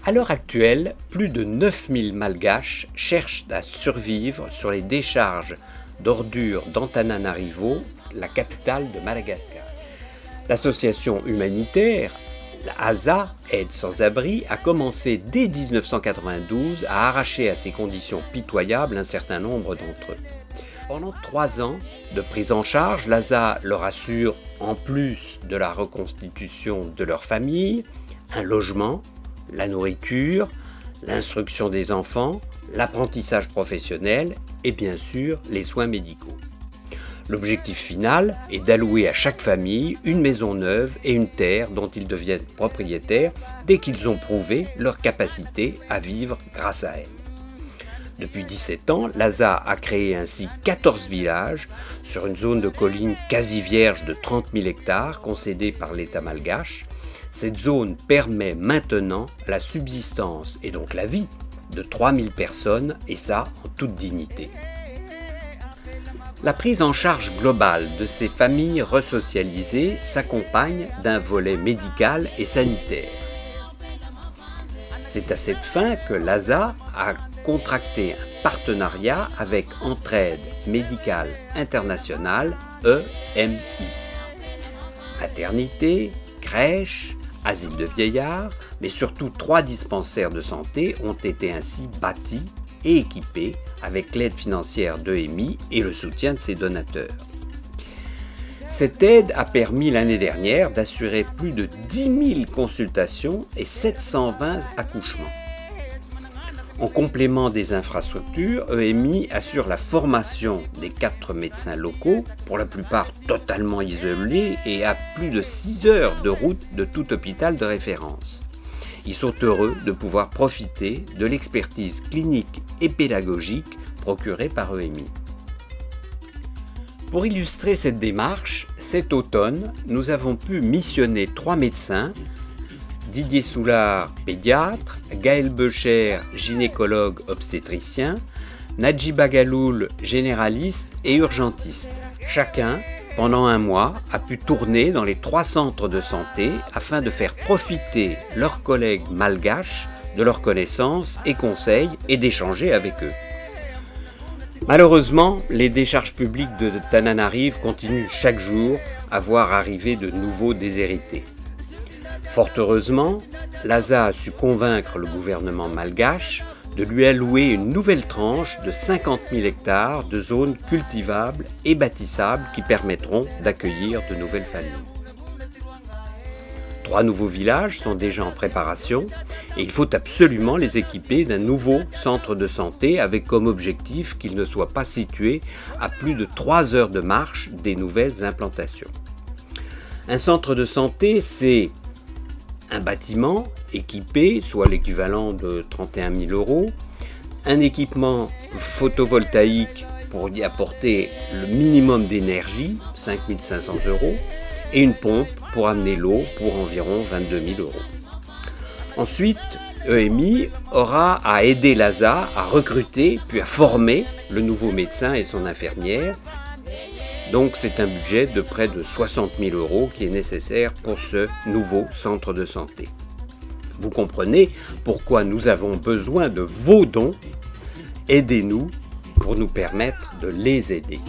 À l'heure actuelle, plus de 9000 Malgaches cherchent à survivre sur les décharges d'ordures d'Antananarivo, la capitale de Madagascar. L'association humanitaire, la ASA, Aide sans-abri, a commencé dès 1992 à arracher à ces conditions pitoyables un certain nombre d'entre eux. Pendant 3 ans de prise en charge, l'ASA leur assure, en plus de la reconstitution de leur famille, un logement, la nourriture, l'instruction des enfants, l'apprentissage professionnel et bien sûr les soins médicaux. L'objectif final est d'allouer à chaque famille une maison neuve et une terre dont ils deviennent propriétaires dès qu'ils ont prouvé leur capacité à vivre grâce à elle. Depuis 17 ans, l'ASA a créé ainsi 14 villages sur une zone de collines quasi vierge de 30 000 hectares concédée par l'État malgache. Cette zone permet maintenant la subsistance et donc la vie de 3000 personnes, et ça en toute dignité. La prise en charge globale de ces familles resocialisées s'accompagne d'un volet médical et sanitaire. C'est à cette fin que l'ASA a contracté un partenariat avec Entraide Médicale Internationale, EMI. Maternité, crèche, asile de vieillards, mais surtout 3 dispensaires de santé ont été ainsi bâtis et équipés avec l'aide financière d'EMI et le soutien de ses donateurs. Cette aide a permis l'année dernière d'assurer plus de 10 000 consultations et 720 accouchements. En complément des infrastructures, EMI assure la formation des 4 médecins locaux, pour la plupart totalement isolés et à plus de 6 heures de route de tout hôpital de référence. Ils sont heureux de pouvoir profiter de l'expertise clinique et pédagogique procurée par EMI. Pour illustrer cette démarche, cet automne, nous avons pu missionner 3 médecins, Didier Soulard, pédiatre, Gaël Becher, gynécologue obstétricien, Nadjiba Galoul, généraliste et urgentiste. Chacun, pendant 1 mois, a pu tourner dans les 3 centres de santé afin de faire profiter leurs collègues malgaches de leurs connaissances et conseils et d'échanger avec eux. Malheureusement, les décharges publiques de Tananarive continuent chaque jour à voir arriver de nouveaux déshérités. Fort heureusement, l'ASA a su convaincre le gouvernement malgache de lui allouer une nouvelle tranche de 50 000 hectares de zones cultivables et bâtissables qui permettront d'accueillir de nouvelles familles. 3 nouveaux villages sont déjà en préparation et il faut absolument les équiper d'un nouveau centre de santé avec comme objectif qu'ils ne soient pas situés à plus de 3 heures de marche des nouvelles implantations. Un centre de santé, c'est un bâtiment équipé, soit l'équivalent de 31 000 €, un équipement photovoltaïque pour y apporter le minimum d'énergie, 5 500 €, et une pompe pour amener l'eau pour environ 22 000 €. Ensuite, EMI aura à aider l'ASA à recruter puis à former le nouveau médecin et son infirmière. Donc c'est un budget de près de 60 000 € qui est nécessaire pour ce nouveau centre de santé. Vous comprenez pourquoi nous avons besoin de vos dons. Aidez-nous pour nous permettre de les aider.